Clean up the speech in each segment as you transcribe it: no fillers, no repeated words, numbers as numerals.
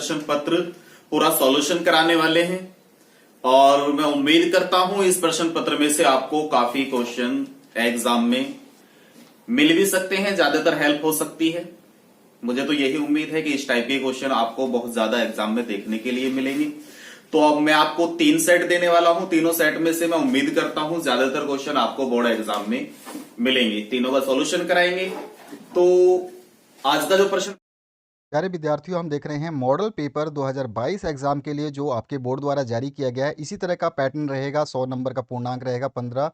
प्रश्न पत्र पूरा सॉल्यूशन कराने वाले हैं और मैं उम्मीद करता हूं इस प्रश्न पत्र में से आपको काफी क्वेश्चन एग्जाम में मिल भी सकते हैं, ज्यादातर हेल्प हो सकती है। मुझे तो यही उम्मीद है कि इस टाइप के क्वेश्चन आपको बहुत ज्यादा एग्जाम में देखने के लिए मिलेंगे। तो अब मैं आपको 3 सेट देने वाला हूं। तीनों सेट में से मैं उम्मीद करता हूं ज्यादातर क्वेश्चन आपको बोर्ड एग्जाम में मिलेंगे। तीनों का सॉल्यूशन कराएंगे। तो आज का जो प्रश्न प्यारे विद्यार्थियों, हम देख रहे हैं मॉडल पेपर 2022 एग्जाम के लिए जो आपके बोर्ड द्वारा जारी किया गया है। इसी तरह का पैटर्न रहेगा। 100 नंबर का पूर्णांक रहेगा। 15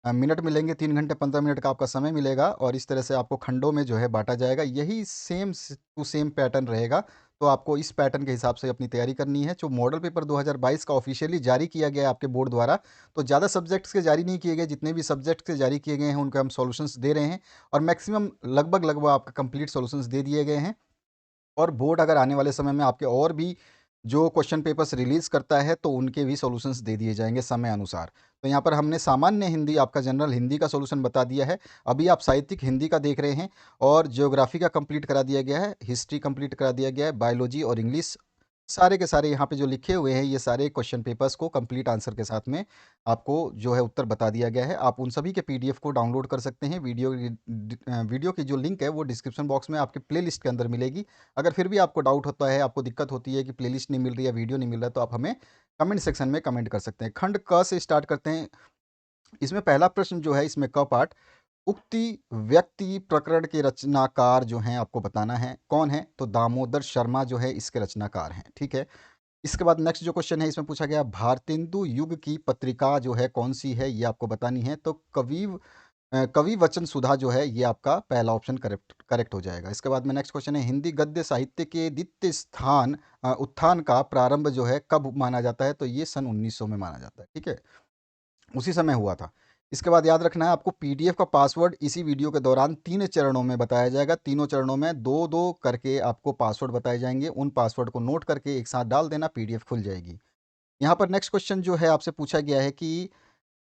मिनट मिलेंगे। 3 घंटे 15 मिनट का आपका समय मिलेगा और इस तरह से आपको खंडों में जो है बांटा जाएगा। यही सेम टू सेम पैटर्न रहेगा। तो आपको इस पैटर्न के हिसाब से अपनी तैयारी करनी है। जो मॉडल पेपर 2022 का ऑफिशियली जारी किया गया है आपके बोर्ड द्वारा, तो ज़्यादा सब्जेक्ट्स के जारी नहीं किए गए। जितने भी सब्जेक्ट्स के जारी किए गए हैं उनके हम सॉल्यूशंस दे रहे हैं और मैक्सिमम लगभग आपका कंप्लीट सॉल्यूशंस दे दिए गए हैं। और बोर्ड अगर आने वाले समय में आपके और भी जो क्वेश्चन पेपर्स रिलीज़ करता है तो उनके भी सॉल्यूशंस दे दिए जाएंगे समय अनुसार। तो यहाँ पर हमने सामान्य हिंदी, आपका जनरल हिंदी का सॉल्यूशन बता दिया है। अभी आप साहित्यिक हिंदी का देख रहे हैं और ज्योग्राफी का कंप्लीट करा दिया गया है, हिस्ट्री कंप्लीट करा दिया गया है, बायोलॉजी और इंग्लिश सारे के सारे यहाँ पे जो लिखे हुए हैं ये सारे क्वेश्चन पेपर्स को कंप्लीट आंसर के साथ में आपको जो है उत्तर बता दिया गया है। आप उन सभी के पीडीएफ को डाउनलोड कर सकते हैं। वीडियो की जो लिंक है वो डिस्क्रिप्शन बॉक्स में आपके प्लेलिस्ट के अंदर मिलेगी। अगर फिर भी आपको डाउट होता है, आपको दिक्कत होती है कि प्लेलिस्ट नहीं मिल रही है, वीडियो नहीं मिल रहा है, तो आप हमें कमेंट सेक्शन में कमेंट कर सकते हैं। खंड क से स्टार्ट करते हैं। इसमें पहला प्रश्न जो है, इसमें क पार्ट, उक्ति व्यक्ति प्रकरण के रचनाकार जो हैं आपको बताना है। कौन है? तो दामोदर शर्मा जो है इसके रचनाकार हैं। ठीक है। इसके बाद नेक्स्ट जो क्वेश्चन है इसमें पूछा गया भारतेंदु युग की पत्रिका जो है कौन सी है, ये आपको बतानी है। तो कवि वचन सुधा जो है ये आपका पहला ऑप्शन करेक्ट हो जाएगा। इसके बाद में नेक्स्ट क्वेश्चन है हिंदी गद्य साहित्य के द्वितीय उत्थान का प्रारंभ जो है कब माना जाता है। तो ये सन 1900 में माना जाता है। ठीक है, उसी समय हुआ था। इसके बाद याद रखना है आपको पीडीएफ का पासवर्ड इसी वीडियो के दौरान 3 चरणों में बताया जाएगा। तीनों चरणों में 2-2 करके आपको पासवर्ड बताए जाएंगे। उन पासवर्ड को नोट करके एक साथ डाल देना, पीडीएफ खुल जाएगी। यहाँ पर नेक्स्ट क्वेश्चन जो है आपसे पूछा गया है कि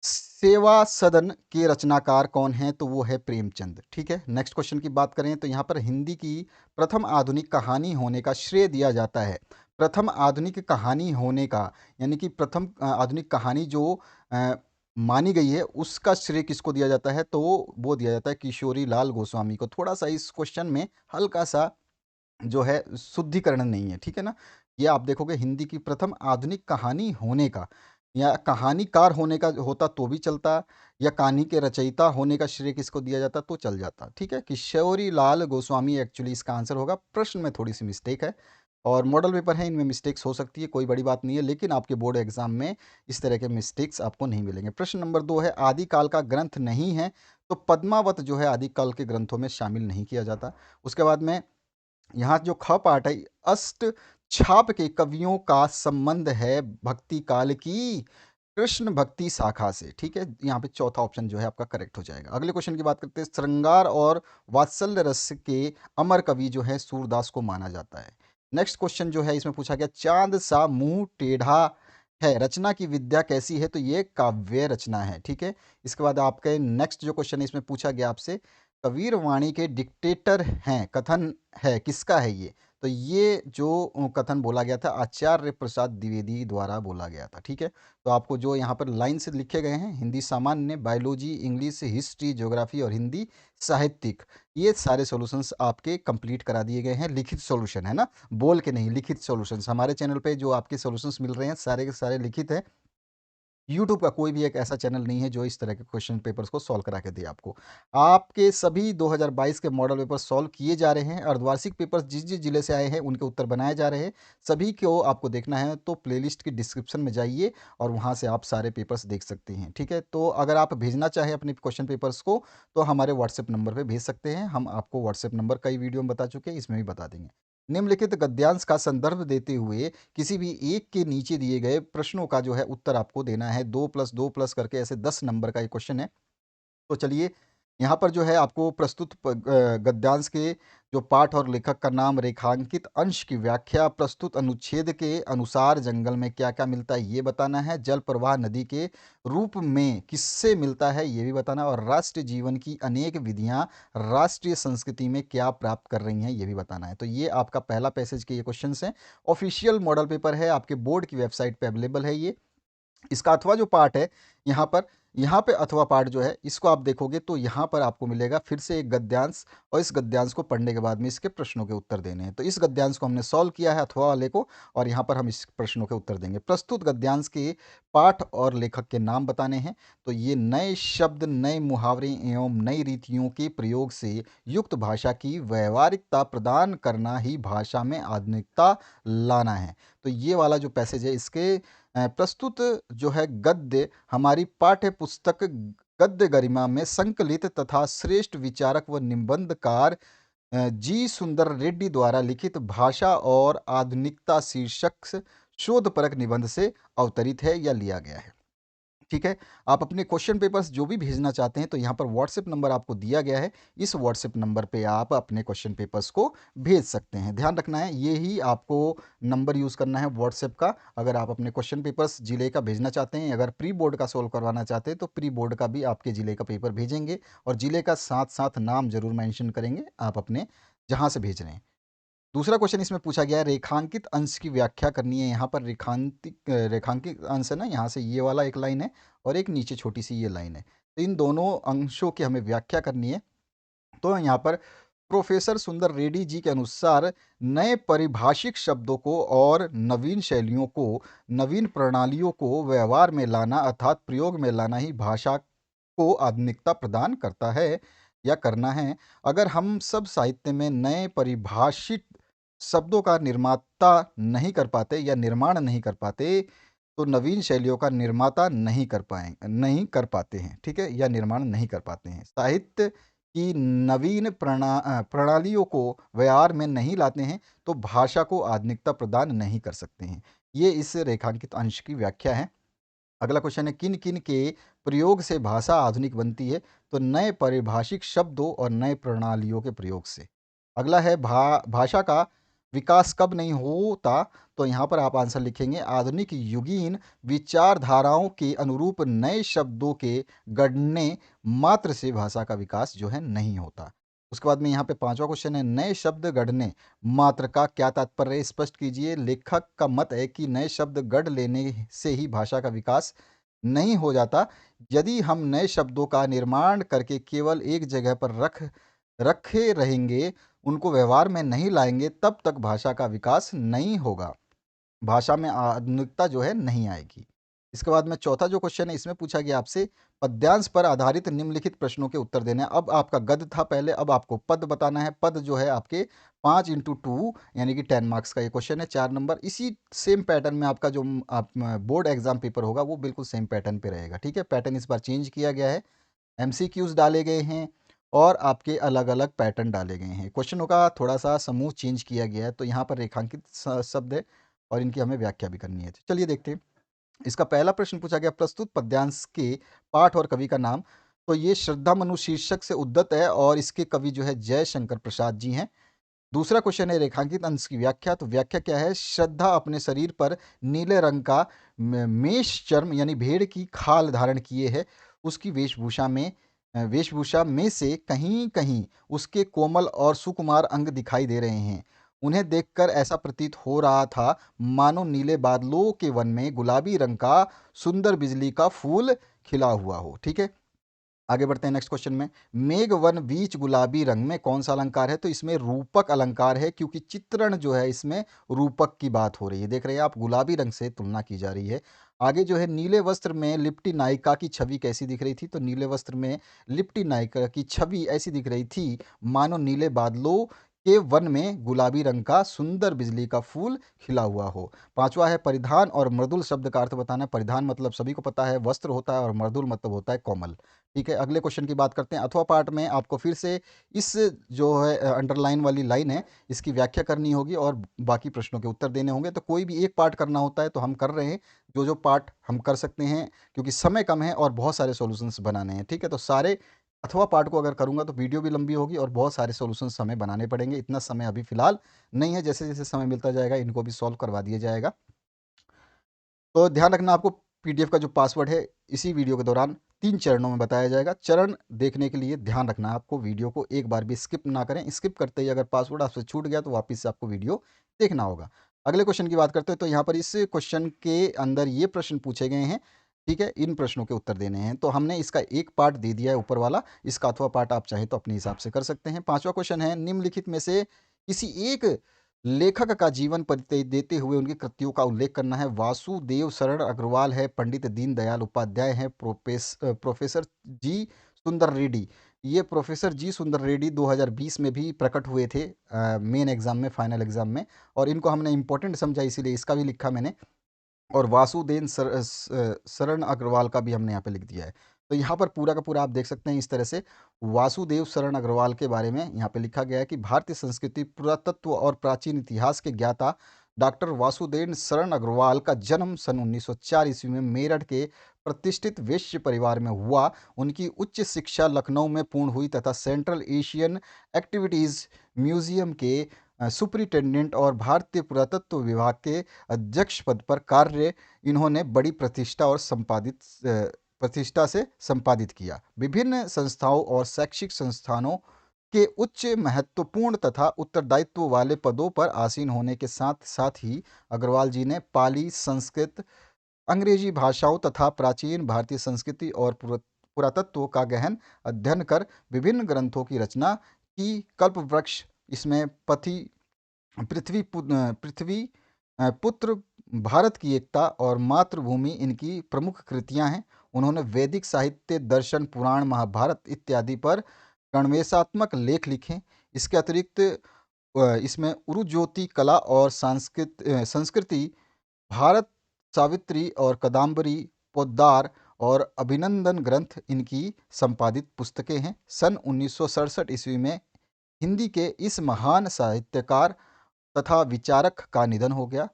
सेवा सदन के रचनाकार कौन है। तो वो है प्रेमचंद। ठीक है। नेक्स्ट क्वेश्चन की बात करें तो यहाँ पर हिंदी की प्रथम आधुनिक कहानी होने का श्रेय दिया जाता है। प्रथम आधुनिक कहानी होने का यानी कि प्रथम आधुनिक कहानी जो मानी गई है उसका श्रेय किसको दिया जाता है। तो वो दिया जाता है किशोरी लाल गोस्वामी को। थोड़ा सा इस क्वेश्चन में हल्का सा जो है शुद्धिकरण नहीं है। ठीक है ना। ये आप देखोगे हिंदी की प्रथम आधुनिक कहानी होने का या कहानीकार होने का होता तो भी चलता, या कहानी के रचयिता होने का श्रेय किसको दिया जाता तो चल जाता। ठीक है। किशोरी लाल गोस्वामी एक्चुअली इसका आंसर होगा। प्रश्न में थोड़ी सी मिस्टेक है और मॉडल पेपर है, इनमें मिस्टेक्स हो सकती है, कोई बड़ी बात नहीं है, लेकिन आपके बोर्ड एग्जाम में इस तरह के मिस्टेक्स आपको नहीं मिलेंगे। प्रश्न नंबर 2 है आदिकाल का ग्रंथ नहीं है तो पद्मावत जो है आदिकाल के ग्रंथों में शामिल नहीं किया जाता। उसके बाद में यहाँ जो ख पार्ट है, अष्ट छाप के कवियों का संबंध है भक्ति काल की कृष्ण भक्ति शाखा से। ठीक है। यहाँ पे चौथा ऑप्शन जो है आपका करेक्ट हो जाएगा। अगले क्वेश्चन की बात करते हैं। श्रृंगार और वात्सल्य रस के अमर कवि जो है सूरदास को माना जाता है। नेक्स्ट क्वेश्चन जो है इसमें पूछा गया चांद सा मुंह टेढ़ा है रचना की विद्या कैसी है। तो ये काव्य रचना है। ठीक है। इसके बाद आपके नेक्स्ट जो क्वेश्चन है इसमें पूछा गया आपसे कबीर वाणी के डिक्टेटर हैं कथन है किसका है ये। तो ये जो कथन बोला गया था आचार्य प्रसाद द्विवेदी द्वारा बोला गया था। ठीक है। तो आपको जो यहाँ पर लाइन से लिखे गए हैं हिंदी सामान्य, बायोलॉजी, इंग्लिश, हिस्ट्री, ज्योग्राफी और हिंदी साहित्यिक, ये सारे सॉल्यूशंस आपके कंप्लीट करा दिए गए हैं। लिखित सॉल्यूशन है ना, बोल के नहीं, लिखित सॉल्यूशंस। हमारे चैनल पे जो आपके सॉल्यूशंस मिल रहे हैं सारे के सारे लिखित है। यूट्यूब का कोई भी एक ऐसा चैनल नहीं है जो इस तरह के क्वेश्चन पेपर्स को सॉल्व करा के दे आपको। आपके सभी 2022 के मॉडल पेपर सॉल्व किए जा रहे हैं। अर्धवार्षिक पेपर्स जिस जिस जिले से आए हैं उनके उत्तर बनाए जा रहे हैं। सभी को आपको देखना है तो प्लेलिस्ट की डिस्क्रिप्शन में जाइए और वहाँ से आप सारे पेपर्स देख सकते हैं। ठीक है। तो अगर आप भेजना चाहें अपने क्वेश्चन पेपर्स को तो हमारे व्हाट्सएप नंबर पर भेज सकते हैं। हम आपको व्हाट्सएप नंबर कई वीडियो में बता चुके हैं, इसमें भी बता देंगे। निम्नलिखित गद्यांश का संदर्भ देते हुए किसी भी एक के नीचे दिए गए प्रश्नों का जो है उत्तर आपको देना है। 2+2+ करके ऐसे 10 नंबर का एक क्वेश्चन है। तो चलिए यहाँ पर जो है आपको प्रस्तुत गद्यांश के जो पाठ और लेखक का नाम, रेखांकित अंश की व्याख्या, प्रस्तुत अनुच्छेद के अनुसार जंगल में क्या क्या मिलता है ये बताना है, जल प्रवाह नदी के रूप में किससे मिलता है ये भी बताना है, और राष्ट्रीय जीवन की अनेक विधियाँ राष्ट्रीय संस्कृति में क्या प्राप्त कर रही हैं ये भी बताना है। तो ये आपका पहला पैसेज के ये क्वेश्चन हैं। ऑफिशियल मॉडल पेपर है, आपके बोर्ड की वेबसाइट पर अवेलेबल है ये। इसका अथवा जो पार्ट है यहाँ पे अथवा पार्ट जो है इसको आप देखोगे तो यहाँ पर आपको मिलेगा फिर से एक गद्यांश, और इस गद्यांश को पढ़ने के बाद में इसके प्रश्नों के उत्तर देने हैं। तो इस गद्यांश को हमने सॉल्व किया है अथवा वाले को, और यहाँ पर हम इस प्रश्नों के उत्तर देंगे। प्रस्तुत गद्यांश के पाठ और लेखक के नाम बताने हैं। तो ये नए शब्द, नए मुहावरे एवं नई रीतियों के प्रयोग से युक्त भाषा की व्यवहारिकता प्रदान करना ही भाषा में आधुनिकता लाना है। तो ये वाला जो पैसेज है इसके प्रस्तुत जो है गद्य हमारी पाठ्य पुस्तक गद्य गरिमा में संकलित तथा श्रेष्ठ विचारक व निबंधकार जी सुंदर रेड्डी द्वारा लिखित भाषा और आधुनिकता शीर्षक से शोधपरक निबंध से अवतरित है या लिया गया है। ठीक है, आप अपने क्वेश्चन पेपर्स जो भी भेजना चाहते हैं तो यहाँ पर व्हाट्सएप नंबर आपको दिया गया है, इस व्हाट्सएप नंबर पे आप अपने क्वेश्चन पेपर्स को भेज सकते हैं। ध्यान रखना है ये ही आपको नंबर यूज़ करना है व्हाट्सएप का, अगर आप अपने क्वेश्चन पेपर्स जिले का भेजना चाहते हैं। अगर प्री बोर्ड का सोल्व करवाना चाहते हैं तो प्री बोर्ड का भी आपके ज़िले का पेपर भेजेंगे, और ज़िले का साथ साथ नाम ज़रूर मैंशन करेंगे आप अपने जहाँ से भेज रहे हैं। दूसरा क्वेश्चन इसमें पूछा गया है, रेखांकित अंश की व्याख्या करनी है। यहाँ पर रेखांकित अंश है ना, यहाँ से ये वाला एक लाइन है और एक नीचे छोटी सी ये लाइन है, तो इन दोनों अंशों की हमें व्याख्या करनी है। तो यहाँ पर प्रोफेसर सुंदर रेड्डी जी के अनुसार नए परिभाषिक शब्दों को और नवीन शैलियों को, नवीन प्रणालियों को व्यवहार में लाना अर्थात प्रयोग में लाना ही भाषा को आधुनिकता प्रदान करता है या करना है। अगर हम सब साहित्य में नए परिभाषित शब्दों का निर्माता नहीं कर पाते या निर्माण नहीं कर पाते तो नवीन शैलियों का निर्माता नहीं कर पाते हैं, ठीक है, या निर्माण नहीं कर पाते हैं। साहित्य की नवीन प्रणालियों को व्यवहार में नहीं लाते हैं तो भाषा को आधुनिकता प्रदान नहीं कर सकते हैं। ये इस रेखांकित अंश की व्याख्या है। अगला क्वेश्चन है, किन किन के प्रयोग से भाषा आधुनिक बनती है? तो नए पारिभाषिक शब्दों और नए प्रणालियों के प्रयोग से। अगला है, भाषा का विकास कब नहीं होता? तो यहाँ पर आप आंसर लिखेंगे, आधुनिक युगीन विचारधाराओं के अनुरूप नए शब्दों के गढ़ने मात्र से भाषा का विकास जो है नहीं होता। उसके बाद में यहाँ पे पांचवा क्वेश्चन है, नए शब्द गढ़ने मात्र का क्या तात्पर्य है? स्पष्ट कीजिए। लेखक का मत है कि नए शब्द गढ़ लेने से ही भाषा का विकास नहीं हो जाता। यदि हम नए शब्दों का निर्माण करके केवल एक जगह पर रखे रहेंगे, उनको व्यवहार में नहीं लाएंगे, तब तक भाषा का विकास नहीं होगा, भाषा में आधुनिकता जो है नहीं आएगी। इसके बाद में चौथा जो क्वेश्चन है इसमें पूछा गया आपसे, पद्यांश पर आधारित निम्नलिखित प्रश्नों के उत्तर देने हैं। अब आपका गद्य था पहले, अब आपको पद बताना है। पद जो है आपके 5x2 यानी कि 10 मार्क्स का ये क्वेश्चन है, 4 नंबर। इसी सेम पैटर्न में आपका जो आप बोर्ड एग्जाम पेपर होगा वो बिल्कुल सेम पैटर्न पे रहेगा, ठीक है। पैटर्न इस बार चेंज किया गया है, एमसीक्यूज डाले गए हैं और आपके अलग अलग पैटर्न डाले गए हैं। क्वेश्चनों का थोड़ा सा समूह चेंज किया गया है। तो यहाँ पर रेखांकित शब्द है और इनकी हमें व्याख्या भी करनी है। तो चलिए देखते हैं। इसका पहला प्रश्न पूछा गया, प्रस्तुत पद्यांश के पाठ और कवि का नाम। तो ये श्रद्धा मनु शीर्षक से उद्धत है और इसके कवि जो है जयशंकर प्रसाद जी हैं। दूसरा क्वेश्चन है, रेखांकित अंश की व्याख्या। तो व्याख्या क्या है? श्रद्धा अपने शरीर पर नीले रंग का मेष चर्म यानी भेड़ की खाल धारण किए है। उसकी वेशभूषा में से कहीं कहीं उसके कोमल और सुकुमार अंग दिखाई दे रहे हैं। उन्हें देखकर ऐसा प्रतीत हो रहा था मानो नीले बादलों के वन में गुलाबी रंग का सुंदर बिजली का फूल खिला हुआ हो। ठीक है, आगे बढ़ते हैं नेक्स्ट क्वेश्चन में। मेघ वन बीच गुलाबी रंग में कौन सा अलंकार है? तो इसमें रूपक अलंकार है, क्योंकि चित्रण जो है इसमें रूपक की बात हो रही है। देख रहे हैं आप, गुलाबी रंग से तुलना की जा रही है। आगे जो है, नीले वस्त्र में लिपटी नायिका की छवि कैसी दिख रही थी? तो नीले वस्त्र में लिपटी नायिका की छवि ऐसी दिख रही थी मानो नीले बादलों के वन में गुलाबी रंग का सुंदर बिजली का फूल खिला हुआ हो। पांचवा है, परिधान और मृदुल शब्द का अर्थ बताना। परिधान मतलब सभी को पता है वस्त्र होता है, और मृदुल मतलब होता है कोमल। ठीक है, अगले क्वेश्चन की बात करते हैं। अथवा पार्ट में आपको फिर से इस जो है अंडरलाइन वाली लाइन है इसकी व्याख्या करनी होगी और बाकी प्रश्नों के उत्तर देने होंगे। तो कोई भी एक पार्ट करना होता है तो हम कर रहे हैं जो पार्ट हम कर सकते हैं, क्योंकि समय कम है और बहुत सारे सॉल्यूशंस बनाने हैं। ठीक है, तो सारे अथवा पार्ट को अगर करूँगा तो वीडियो भी लंबी होगी और बहुत सारे सॉल्यूशंस हमें बनाने पड़ेंगे। इतना समय अभी फ़िलहाल नहीं है, जैसे-जैसे समय मिलता जाएगा इनको भी सॉल्व करवा दिया जाएगा। तो ध्यान रखना, आपको पीडीएफ का जो पासवर्ड है इसी वीडियो के दौरान 3 चरणों में बताया जाएगा। चरण देखने के लिए ध्यान रखना, आपको वीडियो को एक बार भी स्किप ना करें। स्किप करते ही अगर पासवर्ड आपसे छूट गया तो वापस से आपको वीडियो देखना होगा। अगले क्वेश्चन की बात करते हैं, तो यहाँ पर इस क्वेश्चन के अंदर ये प्रश्न पूछे गए हैं, ठीक है? इन प्रश्नों के उत्तर देने हैं। तो हमने इसका एक पार्ट दे दिया है ऊपर वाला, इसका अथवा पार्ट आप चाहें तो अपने हिसाब से कर सकते हैं। 5वां क्वेश्चन है, निम्नलिखित में से किसी एक लेखक का जीवन परिचय देते हुए उनकी कृतियों का उल्लेख करना है। वासुदेव शरण अग्रवाल है, पंडित दीनदयाल उपाध्याय है, प्रोफेसर जी सुंदर रेड्डी। ये प्रोफेसर जी सुंदर रेड्डी 2020 में भी प्रकट हुए थे मेन एग्जाम में, फाइनल एग्जाम में, और इनको हमने इंपॉर्टेंट समझा इसीलिए इसका भी लिखा मैंने। और वासुदेव शरण अग्रवाल का भी हमने यहाँ पे लिख दिया है। तो यहाँ पर पूरा का पूरा आप देख सकते हैं इस तरह से वासुदेव शरण अग्रवाल के बारे में यहाँ पे लिखा गया है कि भारतीय संस्कृति, पुरातत्व और प्राचीन इतिहास के ज्ञाता डॉक्टर वासुदेव शरण अग्रवाल का जन्म सन 1904 ईस्वी में मेरठ के प्रतिष्ठित वैश्य परिवार में हुआ। उनकी उच्च शिक्षा लखनऊ में पूर्ण हुई तथा सेंट्रल एशियन एक्टिविटीज़ म्यूजियम के सुपरिटेंडेंट और भारतीय पुरातत्व विभाग के अध्यक्ष पद पर कार्य इन्होंने बड़ी प्रतिष्ठा से संपादित किया। विभिन्न संस्थाओं और शैक्षिक संस्थानों के उच्च महत्वपूर्ण तथा उत्तरदायित्व वाले पदों पर आसीन होने के साथ साथ ही अग्रवाल जी ने पाली, संस्कृत, अंग्रेजी भाषाओं तथा प्राचीन भारतीय संस्कृति और पुरातत्व का गहन अध्ययन कर विभिन्न ग्रंथों की रचना की। कल्पवृक्ष इसमें पृथ्वी पुत्र, भारत की एकता और मातृभूमि इनकी प्रमुख कृतियां हैं। उन्होंने वैदिक साहित्य, दर्शन, पुराण, महाभारत इत्यादि पर गणवेशात्मक लेख लिखे। इसके अतिरिक्त इसमें उरुज्योति, कला और संस्कृति, भारत सावित्री और कदम्बरी, पोद्दार और अभिनंदन ग्रंथ इनकी संपादित पुस्तकें हैं। सन 1967 ईस्वी में हिंदी के इस महान साहित्यकार तथा विचारक का निधन हो गया।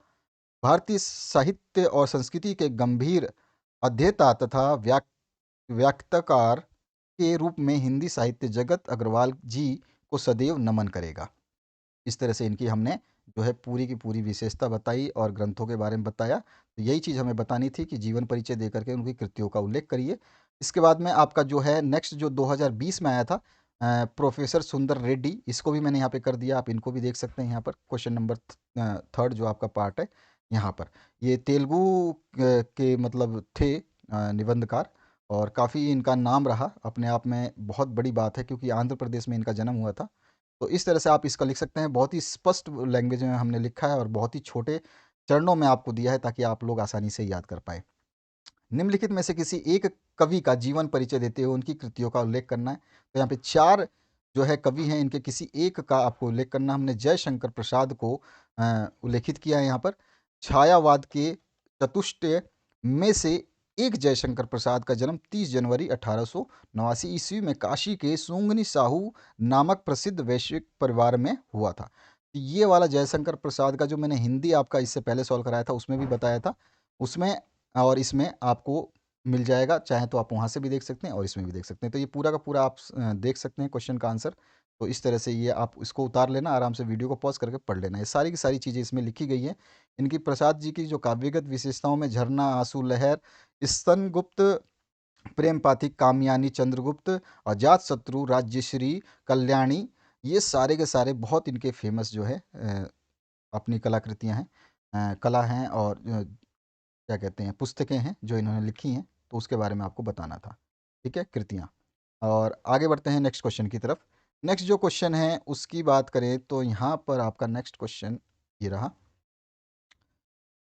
भारतीय साहित्य और संस्कृति के गंभीर अध्येता तथा व्याख्याकार के रूप में हिंदी साहित्य जगत अग्रवाल जी को सदैव नमन करेगा। इस तरह से इनकी हमने जो है पूरी की पूरी विशेषता बताई और ग्रंथों के बारे में बताया। तो यही चीज़ हमें बतानी थी कि जीवन परिचय दे करके उनकी कृतियों का उल्लेख करिए। इसके बाद में आपका जो है नेक्स्ट जो 2020 में आया था प्रोफेसर सुंदर रेड्डी, इसको भी मैंने यहाँ पे कर दिया। आप इनको भी देख सकते हैं यहाँ पर, क्वेश्चन नंबर 3 जो आपका पार्ट है यहाँ पर। ये तेलुगु के मतलब थे निबंधकार, और काफ़ी इनका नाम रहा अपने आप में, बहुत बड़ी बात है क्योंकि आंध्र प्रदेश में इनका जन्म हुआ था। तो इस तरह से आप इसका लिख सकते हैं। बहुत ही स्पष्ट लैंग्वेज में हमने लिखा है और बहुत ही छोटे चरणों में आपको दिया है ताकि आप लोग आसानी से याद कर पाए। निम्नलिखित में से किसी एक कवि का जीवन परिचय देते हुए उनकी कृतियों का उल्लेख करना है। तो यहाँ पे 4 जो है कवि हैं, इनके किसी एक का आपको उल्लेख करना। हमने जयशंकर प्रसाद को उल्लेखित किया है यहाँ पर। छायावाद के चतुष्टय में से एक जयशंकर प्रसाद का जन्म 30 जनवरी 1889 ईस्वी में काशी के सुंगनी साहू नामक प्रसिद्ध वैश्विक परिवार में हुआ था। तो ये वाला जयशंकर प्रसाद का जो मैंने हिंदी आपका इससे पहले सॉल्व कराया था उसमें भी बताया था, उसमें और इसमें आपको मिल जाएगा। चाहे तो आप वहाँ से भी देख सकते हैं और इसमें भी देख सकते हैं। तो ये पूरा का पूरा आप देख सकते हैं क्वेश्चन का आंसर। तो इस तरह से ये आप इसको उतार लेना, आराम से वीडियो को पॉज करके पढ़ लेना। ये सारी की सारी चीज़ें इसमें लिखी गई हैं। इनकी प्रसाद जी की जो काव्यगत विशेषताओं में झरना, आंसू लहर, स्तनगुप्त, प्रेम पाथिक, कामयानी, चंद्रगुप्त, अजातशत्रु, राज्यश्री, कल्याणी, ये सारे के सारे बहुत इनके फेमस जो है अपनी कलाकृतियाँ हैं, कला हैं और क्या कहते हैं पुस्तकें हैं जो इन्होंने लिखी हैं। तो उसके बारे में आपको बताना था, ठीक है, कृतियाँ। और आगे बढ़ते हैं नेक्स्ट क्वेश्चन की तरफ। नेक्स्ट जो क्वेश्चन है उसकी बात करें तो यहाँ पर आपका नेक्स्ट क्वेश्चन ये रहा।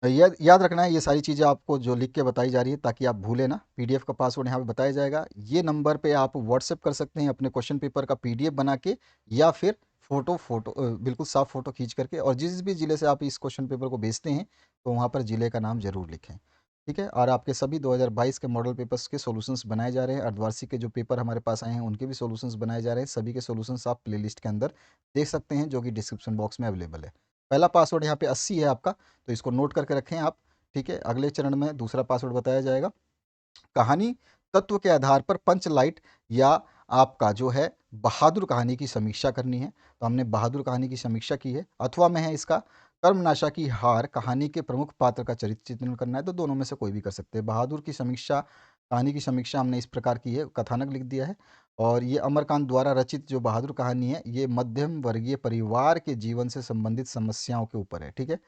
याद रखना है ये सारी चीज़ें आपको जो लिख के बताई जा रही है ताकि आप भूलें ना। पीडीएफ का पासवर्ड यहाँ पे बताया जाएगा। ये नंबर पे आप व्हाट्सएप कर सकते हैं अपने क्वेश्चन पेपर का पीडीएफ बना के, या फिर फोटो बिल्कुल साफ फोटो खींच करके। और जिस भी ज़िले से आप इस क्वेश्चन पेपर को भेजते हैं तो वहाँ पर ज़िले का नाम ज़रूर लिखें, ठीक है। और आपके सभी 2022 के मॉडल पेपर्स के सॉल्यूशंस बनाए जा रहे हैं। अर्धवार्षिक के जो पेपर हमारे पास आए हैं उनके भी सॉल्यूशंस बनाए जा रहे हैं। सभी के सॉल्यूशंस आप प्लेलिस्ट के अंदर देख सकते हैं जो कि डिस्क्रिप्शन बॉक्स में अवेलेबल है। पहला पासवर्ड यहाँ पे 80 है आपका, तो इसको नोट करके रखें आप, ठीक है। अगले चरण में दूसरा पासवर्ड बताया जाएगा। कहानी तत्व के आधार पर पंच लाइट या आपका जो है बहादुर कहानी की समीक्षा करनी है। तो हमने बहादुर कहानी की समीक्षा की है। अथवा में है इसका कर्मनाशा की हार कहानी के प्रमुख पात्र का चरित्र चित्रण करना है। तो दोनों में से कोई भी कर सकते हैं। बहादुर की समीक्षा, कहानी की समीक्षा हमने इस प्रकार की है, कथानक लिख दिया है। और ये अमरकांत द्वारा रचित जो बहादुर कहानी है, ये मध्यम वर्गीय परिवार के जीवन से संबंधित समस्याओं के ऊपर है। ठीक है,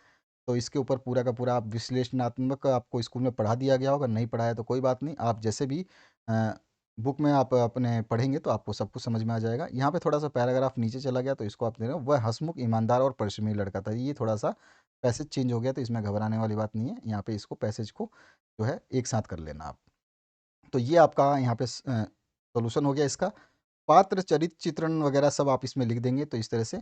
तो इसके ऊपर पूरा का पूरा आप विश्लेषणात्मक आपको स्कूल में पढ़ा दिया गया होगा, नहीं पढ़ाया तो कोई बात नहीं, आप जैसे भी बुक में आप अपने पढ़ेंगे तो आपको सब कुछ समझ में आ जाएगा। यहाँ पे थोड़ा सा पैराग्राफ नीचे चला गया तो इसको आप दे रहे हो, वह हंसमुख ईमानदार और परिश्रमी लड़का था। ये थोड़ा सा पैसेज चेंज हो गया तो इसमें घबराने वाली बात नहीं है। यहाँ पे इसको पैसेज को जो है एक साथ कर लेना आप। तो ये आपका यहाँ पे सोल्यूशन हो गया इसका। पात्र चरित्र चित्रण वगैरह सब आप इसमें लिख देंगे तो इस तरह से।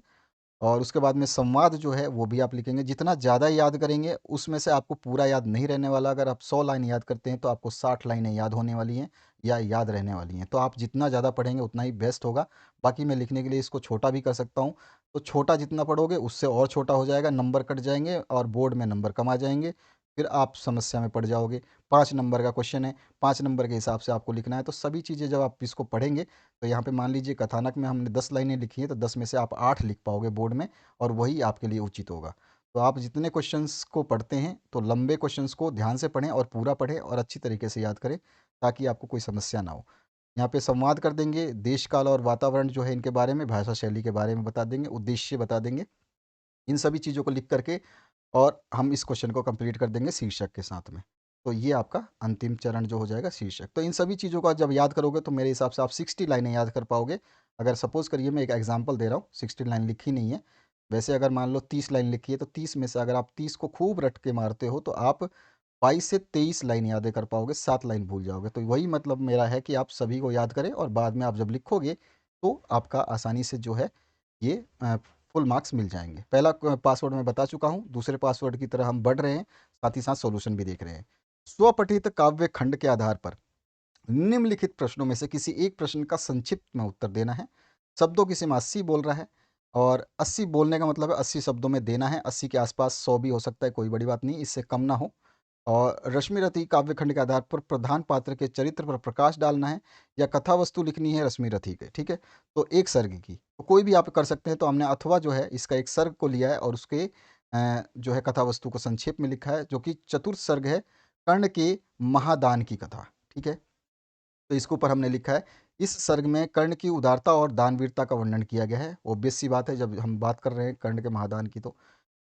और उसके बाद में संवाद जो है वो भी आप लिखेंगे। जितना ज़्यादा याद करेंगे उसमें से आपको पूरा याद नहीं रहने वाला। अगर आप 100 लाइन याद करते हैं तो आपको 60 लाइनें याद होने वाली हैं या याद रहने वाली हैं। तो आप जितना ज़्यादा पढ़ेंगे उतना ही बेस्ट होगा। बाकी मैं लिखने के लिए इसको छोटा भी कर सकता हूँ। तो छोटा जितना पढ़ोगे उससे और छोटा हो जाएगा, नंबर कट जाएंगे और बोर्ड में नंबर कम आ जाएंगे। फिर आप समस्या में पड़ जाओगे। 5 नंबर का क्वेश्चन है, 5 नंबर के हिसाब से आपको लिखना है। तो सभी चीज़ें जब आप इसको पढ़ेंगे तो यहाँ पे मान लीजिए कथानक में हमने 10 लाइनें लिखी हैं तो 10 में से आप 8 लिख पाओगे बोर्ड में, और वही आपके लिए उचित होगा। तो आप जितने क्वेश्चंस को पढ़ते हैं तो लंबे क्वेश्चंस को ध्यान से पढ़ें और पूरा पढ़ें और अच्छी तरीके से याद करें ताकि आपको कोई समस्या ना हो। यहाँ पे संवाद कर देंगे, देश काल और वातावरण जो है इनके बारे में, भाषा शैली के बारे में बता देंगे, उद्देश्य बता देंगे। इन सभी चीज़ों को लिख करके और हम इस क्वेश्चन को कंप्लीट कर देंगे शीर्षक के साथ में। तो ये आपका अंतिम चरण जो हो जाएगा शीर्षक। तो इन सभी चीज़ों को आप जब याद करोगे तो मेरे हिसाब से आप 60 लाइनें याद कर पाओगे। अगर सपोज़ करिए मैं एक एग्जांपल दे रहा हूँ, 60 लाइन लिखी नहीं है। वैसे अगर मान लो 30 लाइन लिखी है तो 30 में से अगर आप 30 को खूब रट के मारते हो तो आप 22 से 23 लाइन याद कर पाओगे, 7 लाइन भूल जाओगे। तो वही मतलब मेरा है कि आप सभी को याद करें और बाद में आप जब लिखोगे तो आपका आसानी से जो है ये फुल मार्क्स मिल जाएंगे। पहला पासवर्ड मैं बता चुका हूँ, दूसरे पासवर्ड की तरह हम बढ़ रहे हैं, साथ ही साथ सॉल्यूशन भी देख रहे हैं। स्वपठित काव्य खंड के आधार पर निम्नलिखित प्रश्नों में से किसी एक प्रश्न का संक्षिप्त में उत्तर देना है। शब्दों की सीमा 80 बोल रहा है और 80 बोलने का मतलब है 80 शब्दों में देना है। 80 के आसपास 100 भी हो सकता है, कोई बड़ी बात नहीं, इससे कम ना हो। और रश्मिरथी काव्यखंड के आधार पर प्रधान पात्र के चरित्र पर प्रकाश डालना है या कथा वस्तु लिखनी है रश्मिरथी के। ठीक है, तो एक सर्ग की तो कोई भी आप कर सकते हैं। तो हमने अथवा जो है इसका एक सर्ग को लिया है और उसके जो है कथा वस्तु को संक्षेप में लिखा है, जो कि चतुर्थ सर्ग है, कर्ण के महादान की कथा। ठीक है, तो इसके ऊपर हमने लिखा है इस सर्ग में कर्ण की उदारता और दानवीरता का वर्णन किया गया है। ऑब्वियस सी बात है जब हम बात कर रहे हैं कर्ण के महादान की।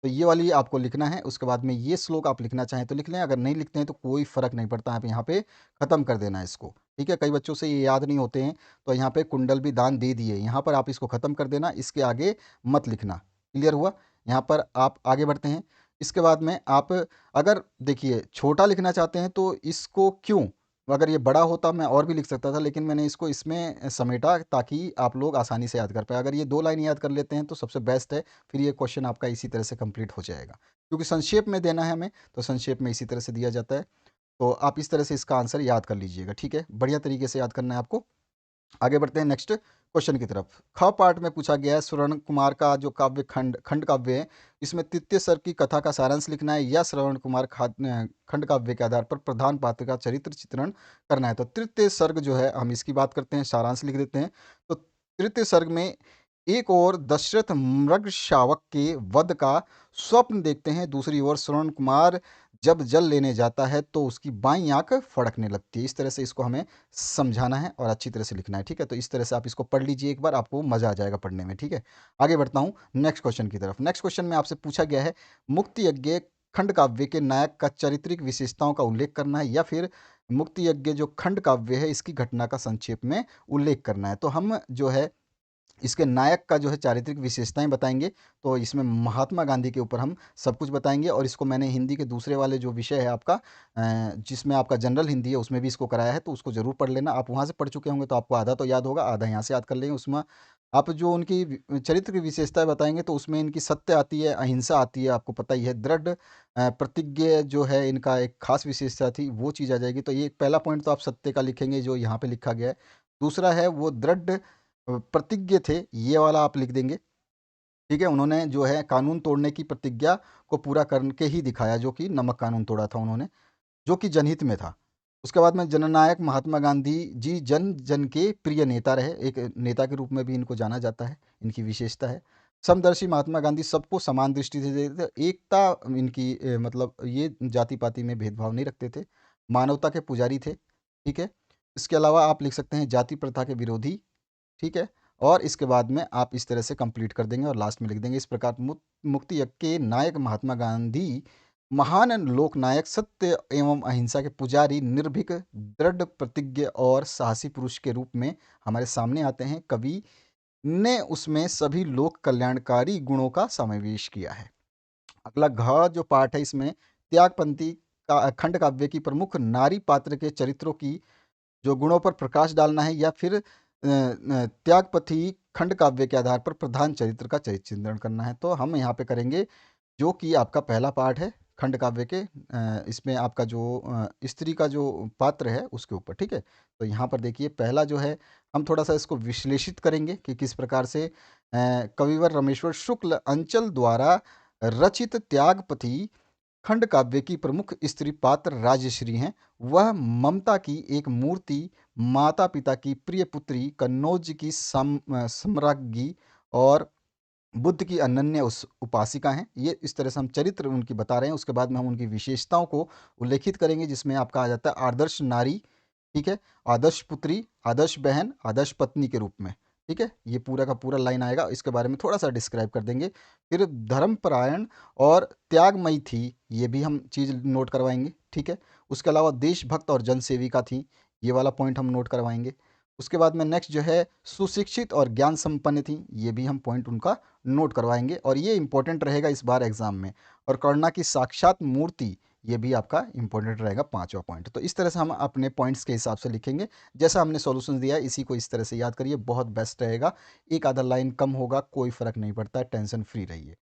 तो ये वाली आपको लिखना है। उसके बाद में ये श्लोक आप लिखना चाहें तो लिख लें, अगर नहीं लिखते हैं तो कोई फ़र्क नहीं पड़ता। आप यहाँ पे ख़त्म कर देना है इसको। ठीक है, कई बच्चों से ये याद नहीं होते हैं तो यहाँ पे कुंडल भी दान दे दिए, यहाँ पर आप इसको ख़त्म कर देना, इसके आगे मत लिखना। क्लियर हुआ? यहाँ पर आप आगे बढ़ते हैं। इसके बाद में आप अगर देखिए छोटा लिखना चाहते हैं तो इसको क्यों, अगर ये बड़ा होता मैं और भी लिख सकता था, लेकिन मैंने इसको इसमें समेटा ताकि आप लोग आसानी से याद कर पाए। अगर ये 2 लाइन याद कर लेते हैं तो सबसे बेस्ट है, फिर ये क्वेश्चन आपका इसी तरह से कंप्लीट हो जाएगा। क्योंकि संक्षेप में देना है हमें तो संक्षेप में इसी तरह से दिया जाता है। तो आप इस तरह से इसका आंसर याद कर लीजिएगा। ठीक है, बढ़िया तरीके से याद करना है आपको। आगे बढ़ते हैं नेक्स्ट क्वेश्चन की तरफ। ख पार्ट में पूछा गया है श्रवण कुमार का जो काव्य खंड खंड काव्य है, इसमें तृतीय सर्ग की कथा का सारांश लिखना है या श्रवण कुमार खंड काव्य के आधार पर प्रधान पात्र का चरित्र चित्रण करना है। तो तृतीय सर्ग जो है हम इसकी बात करते हैं, सारांश लिख देते हैं। तो तृतीय सर्ग में एक ओर दशरथ मृग शावक के वध का स्वप्न देखते हैं, दूसरी ओर श्रवण कुमार जब जल लेने जाता है तो उसकी बाईं आंख फड़कने लगती है। इस तरह से इसको हमें समझाना है और अच्छी तरह से लिखना है। ठीक है, तो इस तरह से आप इसको पढ़ लीजिए एक बार, आपको मजा आ जाएगा पढ़ने में। ठीक है, आगे बढ़ता हूँ नेक्स्ट क्वेश्चन की तरफ। नेक्स्ट क्वेश्चन में आपसे पूछा गया है मुक्ति यज्ञ खंड काव्य के नायक का चारित्रिक विशेषताओं का उल्लेख करना है या फिर मुक्ति यज्ञ जो खंड काव्य है इसकी घटना का संक्षेप में उल्लेख करना है। तो हम जो है इसके नायक का जो है चारित्रिक विशेषताएं बताएंगे। तो इसमें महात्मा गांधी के ऊपर हम सब कुछ बताएंगे और इसको मैंने हिंदी के दूसरे वाले जो विषय है आपका जिसमें आपका जनरल हिंदी है उसमें भी इसको कराया है, तो उसको ज़रूर पढ़ लेना। आप वहाँ से पढ़ चुके होंगे तो आपको आधा तो याद होगा, आधा यहाँ से याद कर लेंगे। उसमें आप जो उनकी चरित्र की विशेषताएं बताएंगे तो उसमें इनकी सत्य आती है, अहिंसा आती है, आपको पता ही है, दृढ़ प्रतिज्ञ जो है इनका एक खास विशेषता थी, वो चीज़ आ जाएगी। तो ये पहला पॉइंट तो आप सत्य का लिखेंगे जो यहाँ पे लिखा गया है। दूसरा है वो दृढ़ प्रतिज्ञ थे, ये वाला आप लिख देंगे। ठीक है, उन्होंने जो है कानून तोड़ने की प्रतिज्ञा को पूरा करके ही दिखाया, जो कि नमक कानून तोड़ा था उन्होंने, जो कि जनहित में था। उसके बाद में जननायक महात्मा गांधी जी जन जन के प्रिय नेता रहे, एक नेता के रूप में भी इनको जाना जाता है, इनकी विशेषता है। समदर्शी महात्मा गांधी सबको समान दृष्टि से देखते थे, एकता इनकी मतलब ये जाति पाति में भेदभाव नहीं रखते थे, मानवता के पुजारी थे, ठीक है। इसके अलावा आप लिख सकते हैं जाति प्रथा के विरोधी, ठीक है। और इसके बाद में आप इस तरह से कंप्लीट कर देंगे और लास्ट में लिख देंगे, इस प्रकार मुक्ति यज्ञ के नायक महात्मा गांधी महान लोकनायक, सत्य एवं अहिंसा के पुजारी, निर्भीक, दृढ़ प्रतिज्ञ और साहसी पुरुष के रूप में हमारे सामने आते हैं। कवि ने उसमें सभी लोक कल्याणकारी गुणों का समावेश किया है। अगला घ जो पार्ट है, इसमें त्यागपंथी का खंड काव्य की प्रमुख नारी पात्र के चरित्रों की जो गुणों पर प्रकाश डालना है, या फिर त्यागपथी खंड काव्य के आधार पर प्रधान चरित्र का चरित्र चित्रण करना है। तो हम यहाँ पे करेंगे जो कि आपका पहला पार्ट है खंड काव्य के, इसमें आपका जो स्त्री का जो पात्र है उसके ऊपर, ठीक है। तो यहाँ पर देखिए पहला जो है, हम थोड़ा सा इसको विश्लेषित करेंगे कि किस प्रकार से कविवर रमेश्वर शुक्ल अंचल द्वारा रचित त्यागपथी खंड काव्य की प्रमुख स्त्री पात्र राजश्री हैं। वह ममता की एक मूर्ति, माता पिता की प्रिय पुत्री, कन्नौज की सम्राज्ञी और बुद्ध की अनन्य उस उपासिका हैं। ये इस तरह से हम चरित्र उनकी बता रहे हैं। उसके बाद में हम उनकी विशेषताओं को उल्लेखित करेंगे, जिसमें आपका आ जाता है आदर्श नारी, ठीक है, आदर्श पुत्री, आदर्श बहन, आदर्श पत्नी के रूप में, ठीक है। ये पूरा का पूरा लाइन आएगा, इसके बारे में थोड़ा सा डिस्क्राइब कर देंगे। फिर धर्मपरायण और त्यागमयी थी, ये भी हम चीज़ नोट करवाएंगे, ठीक है। उसके अलावा देशभक्त और जनसेविका थी, ये वाला पॉइंट हम नोट करवाएंगे। उसके बाद में नेक्स्ट जो है सुशिक्षित और ज्ञान संपन्न थी, ये भी हम पॉइंट उनका नोट करवाएंगे और ये इंपॉर्टेंट रहेगा इस बार एग्जाम में। और करुणा की साक्षात मूर्ति, ये भी आपका इंपॉर्टेंट रहेगा, पांचवा पॉइंट। तो इस तरह से हम अपने पॉइंट्स के हिसाब से लिखेंगे, जैसा हमने सॉल्यूशन दिया है इसी को इस तरह से याद करिए, बहुत बेस्ट रहेगा। एक आधा लाइन कम होगा, कोई फर्क नहीं पड़ता है, टेंशन फ्री रहिए।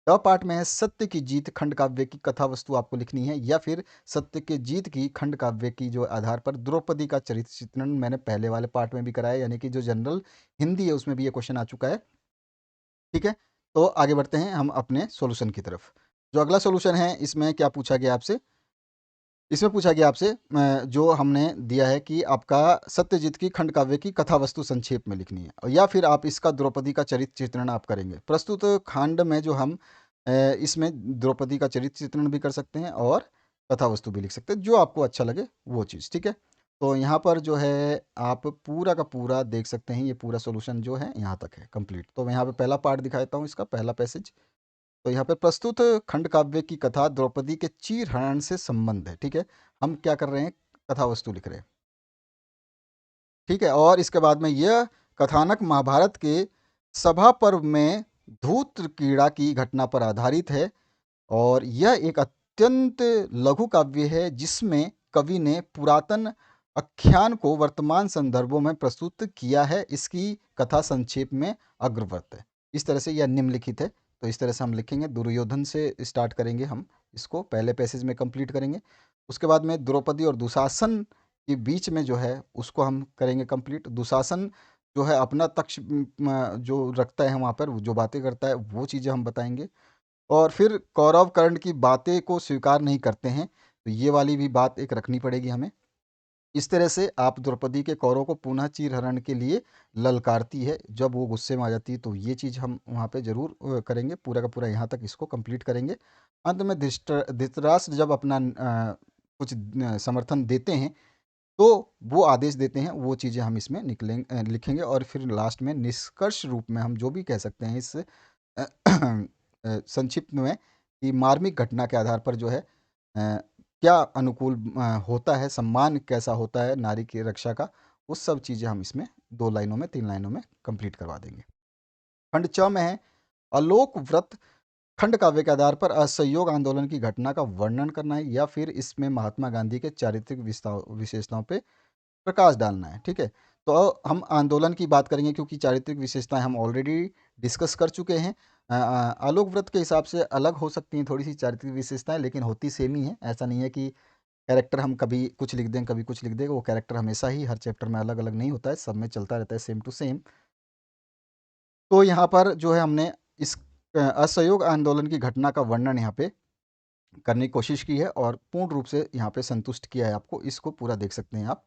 द पार्ट में है सत्य की जीत खंड काव्य की कथा वस्तु आपको लिखनी है, या फिर सत्य के जीत की खंड काव्य की जो आधार पर द्रौपदी का चरित्र चित्रण मैंने पहले वाले पार्ट में भी कराया, यानी कि जो जनरल हिंदी है उसमें भी ये क्वेश्चन आ चुका है, ठीक है। तो आगे बढ़ते हैं हम अपने सॉल्यूशन की तरफ। जो अगला सॉल्यूशन है, इसमें क्या पूछा गया आपसे, इसमें पूछा गया आपसे जो हमने दिया है कि आपका सत्यजीत की खंड काव्य की कथा वस्तु संक्षेप में लिखनी है, या फिर आप इसका द्रौपदी का चरित्र चित्रण आप करेंगे। प्रस्तुत खंड में जो हम इसमें द्रौपदी का चरित्र चित्रण भी कर सकते हैं और कथा वस्तु भी लिख सकते हैं, जो आपको अच्छा लगे वो चीज़, ठीक है। तो यहाँ पर जो है आप पूरा का पूरा देख सकते हैं, ये पूरा सॉल्यूशन जो है यहाँ तक है कंप्लीट। तो मैं यहाँ पे पहला पार्ट दिखाता हूँ, इसका पहला पैसेज। तो यहाँ पे प्रस्तुत खंड काव्य की कथा द्रौपदी के चीर हरण से संबंध है, ठीक है। हम क्या कर रहे हैं, कथा वस्तु लिख रहे हैं, ठीक है। और इसके बाद में यह कथानक महाभारत के सभा पर्व में धूत कीड़ा की घटना पर आधारित है, और यह एक अत्यंत लघु काव्य है जिसमें कवि ने पुरातन आख्यान को वर्तमान संदर्भों में प्रस्तुत किया है। इसकी कथा संक्षेप में अग्रवर्त है। इस तरह से यह निम्नलिखित है। तो इस तरह से हम लिखेंगे, दुर्योधन से स्टार्ट करेंगे, हम इसको पहले पैसेज में कंप्लीट करेंगे। उसके बाद में द्रौपदी और दुशासन के बीच में जो है उसको हम करेंगे कंप्लीट। दुशासन जो है अपना तक्ष जो रखता है वहाँ पर, जो बातें करता है वो चीज़ें हम बताएंगे। और फिर कौरव कर्ण की बातें को स्वीकार नहीं करते हैं, तो ये वाली भी बात एक रखनी पड़ेगी हमें। इस तरह से आप द्रौपदी के कौरव को पुनः चीरहरण के लिए ललकारती है, जब वो गुस्से में आ जाती है, तो ये चीज़ हम वहाँ पे ज़रूर करेंगे। पूरा का पूरा यहाँ तक इसको कंप्लीट करेंगे। अंत में धृतराष्ट्र जब अपना कुछ समर्थन देते हैं, तो वो आदेश देते हैं, वो चीज़ें हम इसमें लिखेंगे। और फिर लास्ट में निष्कर्ष रूप में हम जो भी कह सकते हैं इस संक्षिप्त में, कि मार्मिक घटना के आधार पर जो है क्या अनुकूल होता है, सम्मान कैसा होता है नारी की रक्षा का, वो सब चीज़ें हम इसमें 2 लाइनों में 3 लाइनों में कंप्लीट करवा देंगे। खंड 6 में है आलोक व्रत खंड काव्य के आधार पर असहयोग आंदोलन की घटना का वर्णन करना है, या फिर इसमें महात्मा गांधी के चारित्रिक विशेषताओं पे प्रकाश डालना है, ठीक है। तो हम आंदोलन की बात करेंगे, क्योंकि चारित्रिक विशेषताएं हम ऑलरेडी डिस्कस कर चुके हैं। आलोक व्रत के हिसाब से अलग हो सकती हैं थोड़ी सी चारित्रिक विशेषताएं, लेकिन होती सेम ही है। ऐसा नहीं है कि कैरेक्टर हम कभी कुछ लिख दें कभी कुछ लिख दें, वो कैरेक्टर हमेशा ही हर चैप्टर में अलग अलग नहीं होता है, सब में चलता रहता है सेम टू सेम। तो यहाँ पर जो है हमने इस असहयोग आंदोलन की घटना का वर्णन यहाँ पे करने की कोशिश की है और पूर्ण रूप से यहाँ पे संतुष्ट किया है आपको, इसको पूरा देख सकते हैं आप।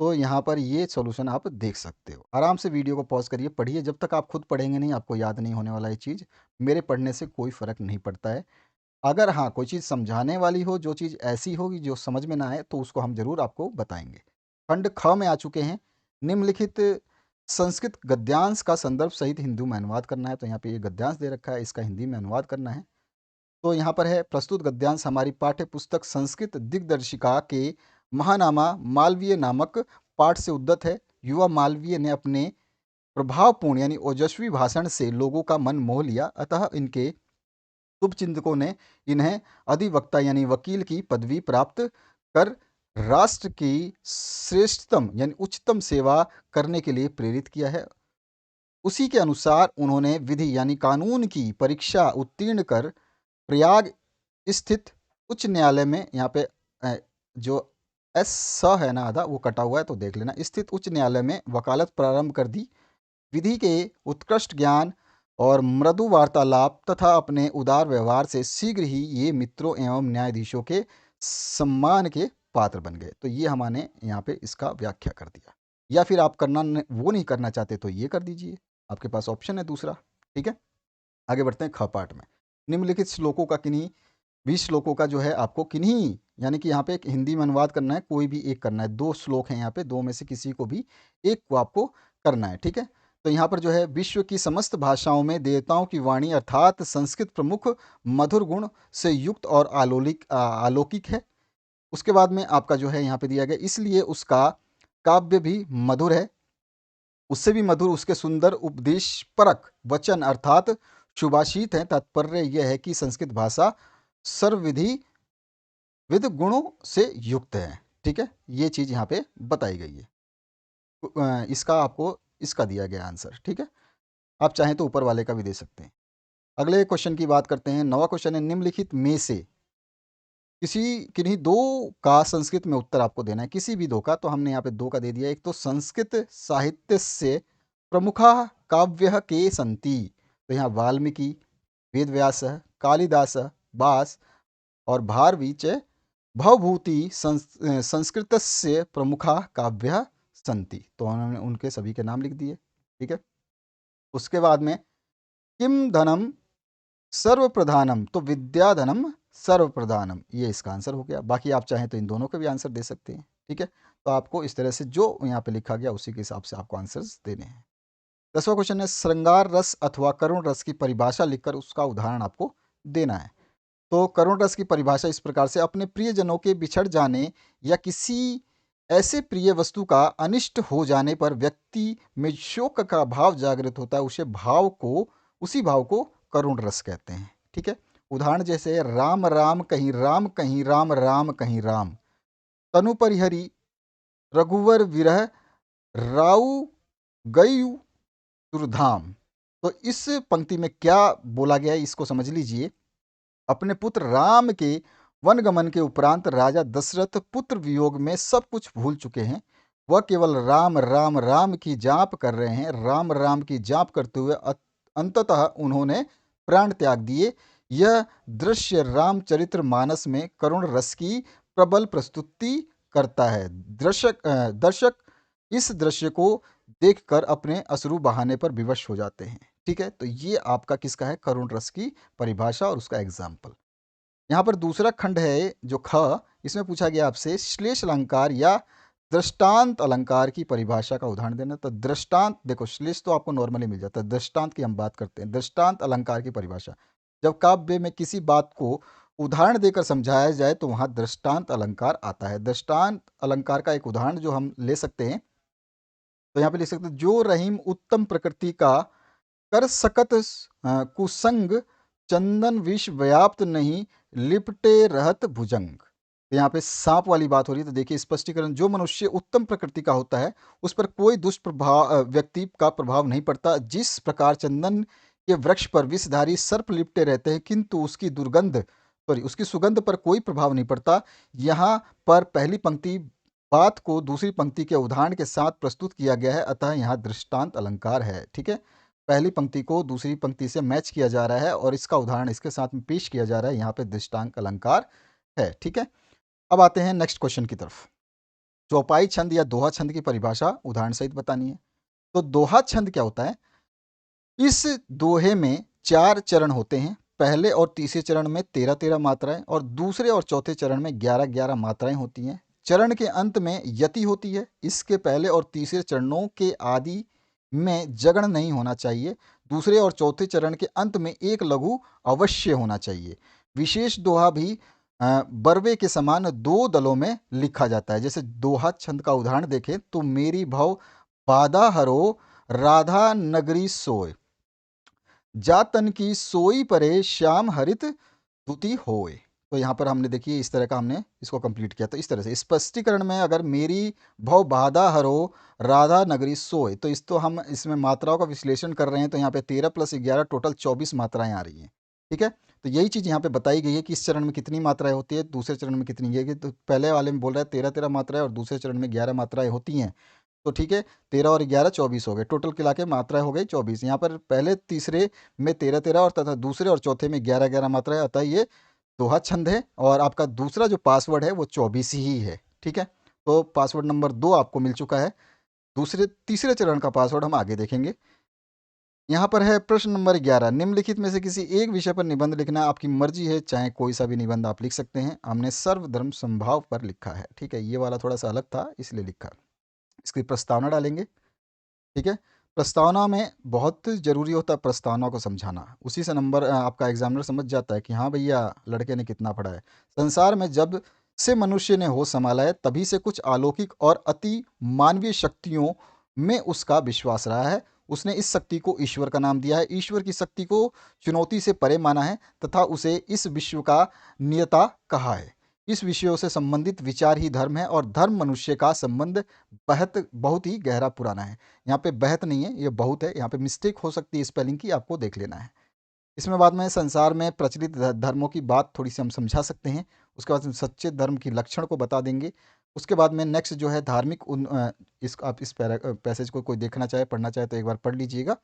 तो यहाँ पर ये सॉल्यूशन आप देख सकते हो। आराम से वीडियो को पॉज़ करिए, पढ़िए, जब तक आप खुद पढ़ेंगे नहीं आपको याद नहीं होने वाला ये चीज़। मेरे पढ़ने से कोई फ़र्क नहीं पड़ता है। अगर हाँ, कोई चीज़ समझाने वाली हो, जो चीज़ ऐसी होगी जो समझ में ना आए, तो उसको हम ज़रूर आपको बताएँगे। खंड ख में आ चुके हैं। निम्नलिखित संस्कृत गद्यांश का संदर्भ सहित हिंदी में अनुवाद करना है। तो यहाँ पे ये गद्यांश दे रखा है, इसका हिंदी में अनुवाद करना है। तो यहाँ पर है, प्रस्तुत गद्यांश हमारी पाठ्य पुस्तक संस्कृत दिग्दर्शिका के महानामा मालवीय नामक पाठ से उद्धत है। युवा मालवीय ने अपने प्रभावपूर्ण यानी ओजस्वी भाषण से लोगों का मन मोह लिया, अतः इनके शुभचिंतकों ने इन्हें अधिवक्ता यानी वकील की पदवी प्राप्त कर राष्ट्र की श्रेष्ठतम यानी उच्चतम सेवा करने के लिए प्रेरित किया है। उसी के अनुसार उन्होंने विधि यानी कानून की परीक्षा उत्तीर्ण कर प्रयाग स्थित उच्च न्यायालय में, यहाँ पे जो एस स है ना आधा वो कटा हुआ है तो देख लेना, स्थित उच्च न्यायालय में वकालत प्रारंभ कर दी। विधि के उत्कृष्ट ज्ञान और मृदु वार्तालाप तथा अपने उदार व्यवहार से शीघ्र ही ये मित्रों एवं न्यायाधीशों के सम्मान के पात्र बन गए। तो ये हमने यहाँ पे इसका व्याख्या कर दिया। या फिर आप वो नहीं करना चाहते तो ये कर दीजिए, आपके पास ऑप्शन है दूसरा। ठीक है, आगे बढ़ते हैं ख पाठ में। निम्नलिखित श्लोकों का किन्हीं 20 श्लोकों का जो है आपको किन्हीं यानी कि यहाँ पे एक हिंदी में अनुवाद करना है, कोई भी एक करना है। 2 श्लोक हैं यहाँ पे, 2 में से किसी को भी एक को आपको करना है। ठीक है, तो यहाँ पर जो है, विश्व की समस्त भाषाओं में देवताओं की वाणी अर्थात संस्कृत प्रमुख मधुर गुण से युक्त और अलौकिक है। उसके बाद में आपका जो है यहाँ पे दिया गया, इसलिए उसका काव्य भी मधुर है, उससे भी मधुर उसके सुंदर उपदेश परक वचन अर्थात सुभाषित हैं। तात्पर्य यह है कि संस्कृत भाषा सर्वविधि विद गुणों से युक्त है। ठीक है, ये चीज़ यहाँ पे बताई गई है। इसका आपको इसका दिया गया आंसर। ठीक है, आप चाहें तो ऊपर वाले का भी दे सकते हैं। अगले क्वेश्चन की बात करते हैं। 9वां क्वेश्चन है, निम्नलिखित में से किसी किन्हीं 2 का संस्कृत में उत्तर आपको देना है, किसी भी 2 का। तो हमने यहाँ पे 2 का दे दिया। एक तो संस्कृत साहित्य से प्रमुखा काव्य के संति, तो यहाँ वाल्मीकि, वेदव्यास, कालिदास, भास और भारवी च भवभूति संस्कृतस्य प्रमुखा काव्य संति। तो उन्होंने उनके सभी के नाम लिख दिए। ठीक है, उसके बाद में किम धनम सर्वप्रधानम, तो विद्याधनम सर्वप्रधानम, ये इसका आंसर हो गया। बाकी आप चाहें तो इन दोनों के भी आंसर दे सकते हैं। ठीक है, तो आपको इस तरह से जो यहाँ पे लिखा गया उसी के हिसाब से आपको आंसर्स देने हैं। 10वां क्वेश्चन है, श्रृंगार रस अथवा करुण रस की परिभाषा लिखकर उसका उदाहरण आपको देना है। तो करुण रस की परिभाषा इस प्रकार से, अपने प्रियजनों के बिछड़ जाने या किसी ऐसे प्रिय वस्तु का अनिष्ट हो जाने पर व्यक्ति में शोक का भाव जागृत होता है, उसी भाव को करुण रस कहते हैं। ठीक है, उदाहरण जैसे राम राम कहीं राम कहीं राम राम कहीं राम, तनु परिहरी रघुवर विरह राउ गयु सुरधाम। तो इस पंक्ति में क्या बोला गया है इसको समझ लीजिए। अपने पुत्र राम के वनगमन के उपरांत राजा दशरथ पुत्र वियोग में सब कुछ भूल चुके हैं। वह केवल राम राम राम की जाप कर रहे हैं। राम राम की जाप करते हुए अंततः उन्होंने प्राण त्याग दिए। यह दृश्य रामचरित्र मानस में करुण रस की प्रबल प्रस्तुति करता है। दर्शक इस दृश्य को देखकर अपने अश्रु बहाने पर विवश हो जाते हैं। ठीक है, तो ये आपका किसका है, करुण रस की परिभाषा और उसका एग्जाम्पल। यहाँ पर दूसरा खंड है जो ख, इसमें पूछा गया आपसे श्लेष अलंकार या दृष्टांत अलंकार की परिभाषा का उदाहरण देना। तो दृष्टांत, देखो श्लेष तो आपको नॉर्मली मिल जाता है, दृष्टांत की हम बात करते हैं। दृष्टांत अलंकार की परिभाषा, जब काव्य में किसी बात को उदाहरण देकर समझाया जाए तो वहाँ दृष्टांत अलंकार आता है। दृष्टांत अलंकार का एक उदाहरण जो हम ले सकते हैं, तो यहाँ पे लिख सकते हैं, जो रहीम उत्तम प्रकृति का कर सकत कुसंग चंदन विष व्याप्त नहीं लिपटे रहत भुजंग। तो यहाँ पे सांप वाली बात हो रही है। तो देखिए स्पष्टीकरण, जो मनुष्य उत्तम प्रकृति का होता है उस पर कोई दुष्प्रभाव व्यक्ति का प्रभाव नहीं पड़ता। जिस प्रकार चंदन के वृक्ष पर विषधारी सर्प लिपटे रहते हैं किंतु उसकी सुगंध पर कोई प्रभाव नहीं पड़ता। यहाँ पर पहली पंक्ति बात को दूसरी पंक्ति के उदाहरण के साथ प्रस्तुत किया गया है, अतः यहाँ दृष्टांत अलंकार है। ठीक है, पहली पंक्ति को दूसरी पंक्ति से मैच किया जा रहा है और इसका उदाहरण इसके साथ में पेश किया जा रहा है। यहाँ पे दृष्टांत अलंकार है। ठीक है, अब आते हैं नेक्स्ट क्वेश्चन की तरफ। चौपाई छंद या दोहा छंद की परिभाषा उदाहरण सहित बतानी है। तो दोहा छंद क्या होता है? इस दोहे में 4 चरण होते हैं। पहले और तीसरे चरण में 13-13 मात्राएं और दूसरे और चौथे चरण में 11-11 मात्राएं होती हैं। चरण के अंत में यति होती है। इसके पहले और तीसरे चरणों के आदि में जगण नहीं होना चाहिए। दूसरे और चौथे चरण के अंत में एक लघु अवश्य होना चाहिए। विशेष दोहा भी बरवे के समान 2 दलों में लिखा जाता है। जैसे दोहा छंद का उदाहरण देखें तो मेरी भव बाधा हरो राधा नगरी सोय, जातन की सोई परे श्याम हरित दुति होए। तो यहाँ पर हमने देखिए इस तरह का हमने इसको कंप्लीट किया। तो इस तरह से स्पष्टीकरण में अगर मेरी भव बाधा हरो राधा नगरी सोए, तो हम इसमें मात्राओं का विश्लेषण कर रहे हैं। तो यहाँ पे 13 + 11 टोटल 24 मात्राएं आ रही हैं। ठीक है, तो यही चीज़ यहाँ पे बताई गई है कि इस चरण में कितनी मात्राएं होती है, दूसरे चरण में कितनी है। तो पहले वाले में बोल रहा है 13-13 मात्राएं और दूसरे चरण में 11 मात्राएं होती हैं। तो ठीक है, 13 और 11 24 हो गए, टोटल मिला के मात्राएं हो गई 24। यहाँ पर पहले तीसरे में 13-13 और तथा दूसरे और चौथे में 11-11 मात्राएं, अतः ये दोहा छंद है। और आपका दूसरा जो पासवर्ड है वो 24 ही है। ठीक है, तो पासवर्ड नंबर 2 आपको मिल चुका है। तीसरे चरण का पासवर्ड हम आगे देखेंगे। यहाँ पर है प्रश्न नंबर 11, निम्नलिखित में से किसी एक विषय पर निबंध लिखना है। आपकी मर्जी है, चाहे कोई सा भी निबंध आप लिख सकते हैं। हमने सर्वधर्म समभाव पर लिखा है। ठीक है, ये वाला थोड़ा सा अलग था इसलिए लिखा। इसकी प्रस्तावना डालेंगे। ठीक है, प्रस्तावना में बहुत ज़रूरी होता है प्रस्तावना को समझाना। उसी से नंबर आपका एग्जामिनर समझ जाता है कि हाँ भैया लड़के ने कितना पढ़ा है। संसार में जब से मनुष्य ने होश संभाला है तभी से कुछ अलौकिक और अति मानवीय शक्तियों में उसका विश्वास रहा है। उसने इस शक्ति को ईश्वर का नाम दिया है। ईश्वर की शक्ति को चुनौती से परे माना है तथा उसे इस विश्व का नियता कहा है। इस विषयों से संबंधित विचार ही धर्म है और धर्म मनुष्य का संबंध बहुत ही गहरा पुराना है। यहाँ पे बहत नहीं है, ये बहुत है। यहाँ पे मिस्टेक हो सकती है स्पेलिंग की, आपको देख लेना है। इसमें बाद में संसार में प्रचलित धर्मों की बात थोड़ी सी हम समझा सकते हैं। उसके बाद सच्चे धर्म की लक्षण को बता देंगे। उसके बाद में नेक्स्ट जो है धार्मिक आप इस पैसेज को कोई देखना चाहे पढ़ना चाहे तो एक बार पढ़ लीजिएगा।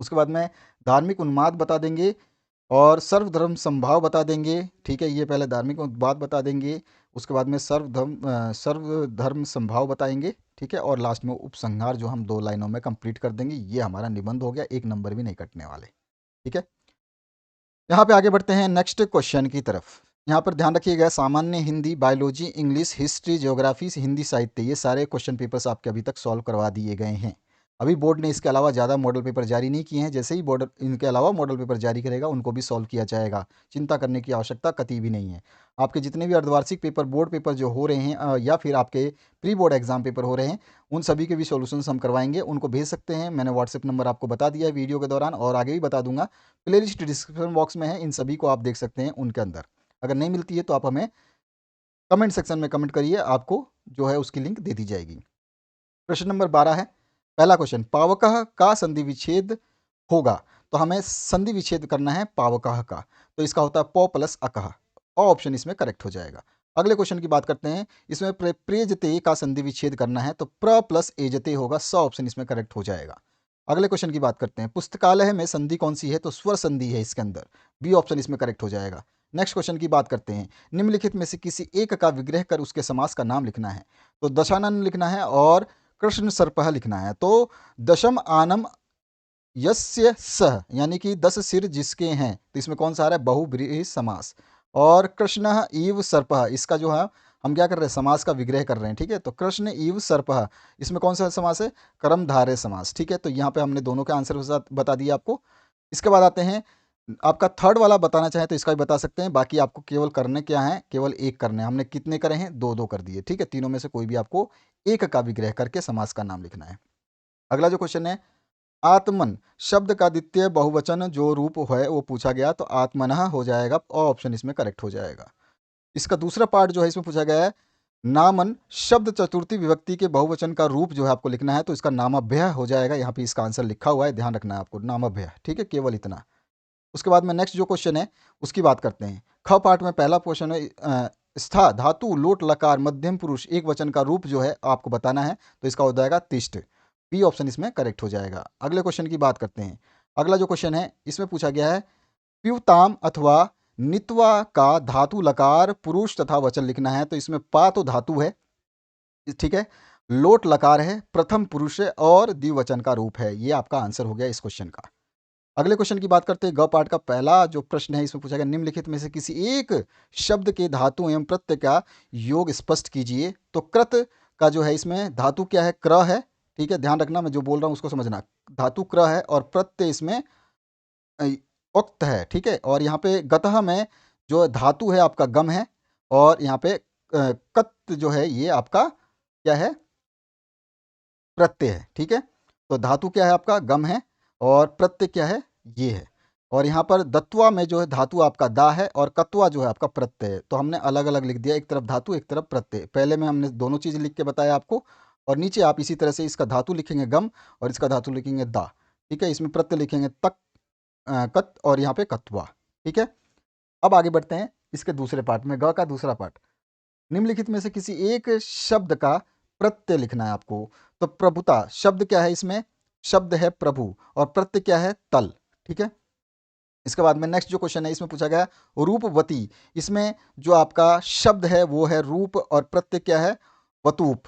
उसके बाद में धार्मिक उन्माद बता देंगे और सर्वधर्म समभाव बता देंगे। ठीक है, ये पहले धार्मिक उन्माद बता देंगे, उसके बाद में सर्वधर्म समभाव बताएंगे। ठीक है, और लास्ट में उपसंहार जो हम 2 लाइनों में कंप्लीट कर देंगे। ये हमारा निबंध हो गया, 1 नंबर भी नहीं कटने वाले। ठीक है, यहाँ पे आगे बढ़ते हैं नेक्स्ट क्वेश्चन की तरफ। यहाँ पर ध्यान रखिएगा, सामान्य Hindi, biology, English, history, geography, Hindi साहित्य, ये सारे क्वेश्चन पेपर्स आपके अभी तक सॉल्व करवा दिए गए हैं। अभी बोर्ड ने इसके अलावा ज़्यादा मॉडल पेपर जारी नहीं किए हैं। जैसे ही बोर्ड इनके अलावा मॉडल पेपर जारी करेगा उनको भी सॉल्व किया जाएगा। चिंता करने की आवश्यकता कतई भी नहीं है। आपके जितने भी अर्धवार्षिक पेपर, बोर्ड पेपर जो हो रहे हैं या फिर आपके प्री बोर्ड एग्जाम पेपर हो रहे हैं, उन सभी के भी सॉल्यूशंस हम करवाएंगे। उनको भेज सकते हैं। मैंने व्हाट्सएप नंबर आपको बता दिया है वीडियो के दौरान और आगे भी बता दूंगा। प्ले लिस्ट डिस्क्रिप्शन बॉक्स में है, इन सभी को आप देख सकते हैं उनके अंदर। अगर नहीं मिलती है तो आप हमें कमेंट सेक्शन में कमेंट करिए, आपको जो है उसकी लिंक दे दी जाएगी। प्रश्न नंबर 12 है, पहला क्वेश्चन, पावकः का संधि विच्छेद होगा। तो हमें संधि विच्छेद करना है पावकः का, तो इसका होता है प प्लस अकः। ऑप्शन इसमें करेक्ट हो जाएगा। अगले क्वेश्चन की बात करते हैं, इसमें प्रेजते का संधि विच्छेद करना है तो प्र प्लस एजते होगा। स ऑप्शन इसमें करेक्ट हो जाएगा। अगले क्वेश्चन की बात करते हैं, पुस्तकालय में संधि कौन सी है, तो स्वर संधि है इसके अंदर। बी ऑप्शन इसमें करेक्ट हो जाएगा। नेक्स्ट क्वेश्चन की बात करते हैं, निम्नलिखित में से किसी एक का विग्रह कर उसके समास का नाम लिखना है। तो दशानन लिखना है और कृष्ण सर्पः लिखना है। तो दशम आनम यस्य सह, यानी कि 10 सिर जिसके हैं, तो इसमें कौन सा आ रहा है, बहुब्रीहि समास। और कृष्ण इव सर्पः, इसका जो है हम क्या कर रहे हैं, समास का विग्रह कर रहे हैं। ठीक है, तो कृष्ण इव सर्पः, इसमें कौन सा समास है, कर्मधारय समास। ठीक है, तो यहाँ पे हमने दोनों के आंसर बता दिए आपको। इसके बाद आते हैं, आपका थर्ड वाला बताना चाहें तो इसका भी बता सकते हैं। बाकी आपको केवल करने क्या है, केवल एक करने हैं। हमने कितने करे हैं, 2-2 कर दिए। ठीक है, तीनों में से कोई भी आपको एक का विग्रह करके समास का नाम लिखना है। अगला जो क्वेश्चन है, आत्मन शब्द का द्वितीय बहुवचन जो रूप है वो पूछा गया, तो आत्मनः हो जाएगा। ऑप्शन इसमें करेक्ट हो जाएगा। इसका दूसरा पार्ट जो है इसमें पूछा गया है, नामन शब्द चतुर्थी विभक्ति के बहुवचन का रूप जो है आपको लिखना है, तो इसका नामभ्यः हो जाएगा। यहाँ पे इसका आंसर लिखा हुआ है, ध्यान रखना है आपको, नामभ्यः। ठीक है, केवल इतना। उसके बाद में नेक्स्ट जो क्वेश्चन है उसकी बात करते हैं। ख पार्ट में पहला क्वेश्चन है, स्था धातु लोट लकार मध्यम पुरुष एक वचन का रूप जो है आपको बताना है, तो इसका हो जाएगा तिष्ठ। बी ऑप्शन इसमें करेक्ट हो जाएगा। अगले क्वेश्चन की बात करते हैं। अगला जो क्वेश्चन है इसमें पूछा गया है प्युताम अथवा नित्वा का धातु लकार पुरुष तथा वचन लिखना है। तो इसमें पा तो धातु है, ठीक है, लोट लकार है, प्रथम पुरुष है और द्विवचन का रूप है। ये आपका आंसर हो गया इस क्वेश्चन का। अगले क्वेश्चन की बात करते हैं। ग पार्ट का पहला जो प्रश्न है इसमें पूछा गया निम्नलिखित में से किसी एक शब्द के धातु एवं प्रत्यय का योग स्पष्ट कीजिए। तो कृत का जो है इसमें धातु क्या है, क्र है, ठीक है, ध्यान रखना मैं जो बोल रहा हूँ उसको समझना। धातु क्र है और प्रत्यय इसमें उक्त है, ठीक है। और यहाँ पे गतः में जो धातु है आपका गम है और यहाँ पे कत जो है ये आपका क्या है, प्रत्यय है, ठीक है। तो धातु क्या है आपका गम है और प्रत्यय क्या है ये है। और यहाँ पर दत्वा में जो है धातु आपका दा है और कत्वा जो है आपका प्रत्यय है। तो हमने अलग अलग लिख दिया, एक तरफ धातु एक तरफ प्रत्यय। पहले में हमने दोनों चीज़ लिख के बताया आपको और नीचे आप इसी तरह से इसका धातु लिखेंगे गम और इसका धातु लिखेंगे दा, ठीक है। इसमें प्रत्यय लिखेंगे तक कत और यहाँ पे कत्वा, ठीक है। अब आगे बढ़ते हैं इसके दूसरे पार्ट में, ग का दूसरा पार्ट। निम्नलिखित में से किसी एक शब्द का प्रत्यय लिखना है आपको। तो प्रभुता शब्द क्या है, इसमें शब्द है प्रभु और प्रत्यय क्या है तल, ठीक है। इसके बाद में नेक्स्ट जो क्वेश्चन है इसमें पूछा गया रूपवती। इसमें जो आपका शब्द है वो है रूप और प्रत्यय क्या है वतूप,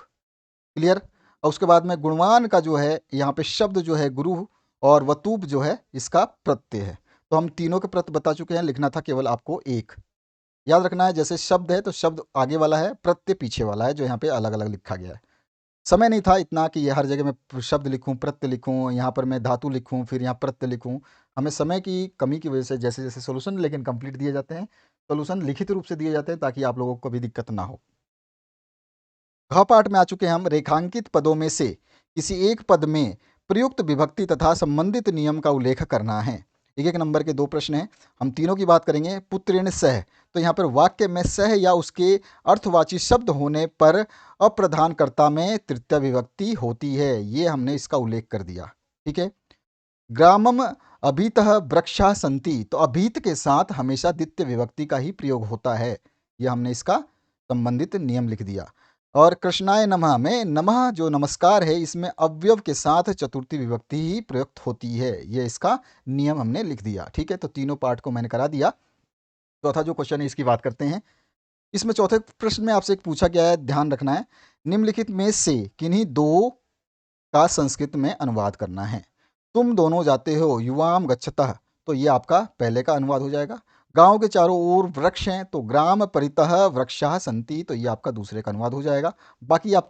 क्लियर। और उसके बाद में गुणवान का जो है यहाँ पे शब्द जो है गुरु और वतूप जो है इसका प्रत्यय है। तो हम तीनों के प्रत्यय बता चुके हैं, लिखना था केवल आपको एक। याद रखना है जैसे शब्द है तो शब्द आगे वाला है, प्रत्यय पीछे वाला है, जो यहाँ पे अलग अलग लिखा गया है। समय नहीं था इतना कि ये हर जगह मैं शब्द लिखूं, प्रत्यय लिखूं, यहाँ पर मैं धातु लिखूं, फिर यहाँ प्रत्यय लिखूं। हमें समय की कमी की वजह से जैसे जैसे सोल्यूशन लेकिन कंप्लीट दिए जाते हैं, सोल्यूशन लिखित रूप से दिए जाते हैं ताकि आप लोगों को कभी दिक्कत ना हो। घ पाठ में आ चुके हैं हम। रेखांकित पदों में से किसी एक पद में प्रयुक्त विभक्ति तथा संबंधित नियम का उल्लेख करना है। एक एक नंबर के दो प्रश्न हैं, हम तीनों की बात करेंगे। पुत्रेण सह, तो यहाँ पर वाक्य में सह या उसके अर्थवाची शब्द होने पर अप्रधानकर्ता में तृतीय विभक्ति होती है, ये हमने इसका उल्लेख कर दिया, ठीक है। ग्रामम अभीतः वृक्षा संति, तो अभीत के साथ हमेशा द्वितीय विभक्ति का ही प्रयोग होता है, ये हमने इसका संबंधित नियम लिख दिया। और कृष्णाय नमः में नमः जो नमस्कार है इसमें अव्यव के साथ चतुर्थी विभक्ति ही प्रयुक्त होती है, ये इसका नियम हमने लिख दिया, ठीक है। तो तीनों पार्ट को मैंने करा दिया। चौथा जो क्वेश्चन है इसकी बात करते हैं। इसमें चौथे प्रश्न में आपसे एक पूछा गया है, ध्यान रखना है, निम्नलिखित में से किन्हीं दो का संस्कृत में अनुवाद करना है। तुम दोनों जाते हो युवाम गच्छतः, तो ये आपका पहले का अनुवाद हो जाएगा। गांव के चारों ओर वृक्ष हैं तो ग्राम परितः वृक्षाः सन्ति, तो ये आपका दूसरे का अनुवाद हो जाएगा। बाकी आप